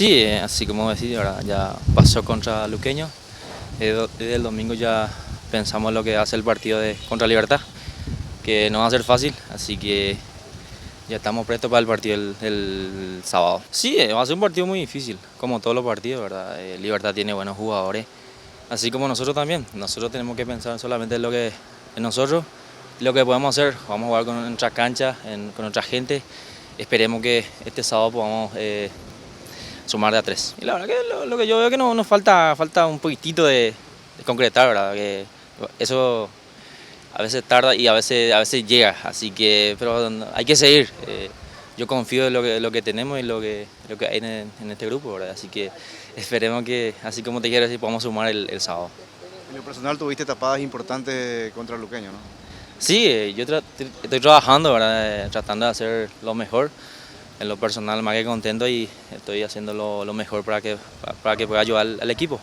Sí, así como decís, ¿verdad? Ya pasó contra Luqueño. Desde el domingo ya pensamos lo que hace el partido contra Libertad, que no va a ser fácil, así que ya estamos prestos para el partido el sábado. Sí, va a ser un partido muy difícil, como todos los partidos, ¿verdad? Libertad tiene buenos jugadores, así como nosotros también. Nosotros tenemos que pensar solamente en nosotros, lo que podemos hacer. Vamos a jugar con nuestra cancha, con nuestra gente. Esperemos que este sábado podamos sumar de a tres. Y la verdad que lo que yo veo que nos falta un poquitito de concretar, ¿verdad? Que eso a veces tarda y a veces llega, así que, pero hay que seguir. Yo confío en lo que tenemos y lo que hay en este grupo, ¿verdad? Así que esperemos que, así como te quiero decir, podamos sumar el sábado. En lo personal tuviste tapadas importantes contra el Luqueño, ¿no? Sí, yo estoy trabajando, ¿verdad? Tratando de hacer lo mejor. En lo personal más que contento y estoy haciendo lo mejor para que pueda ayudar al equipo.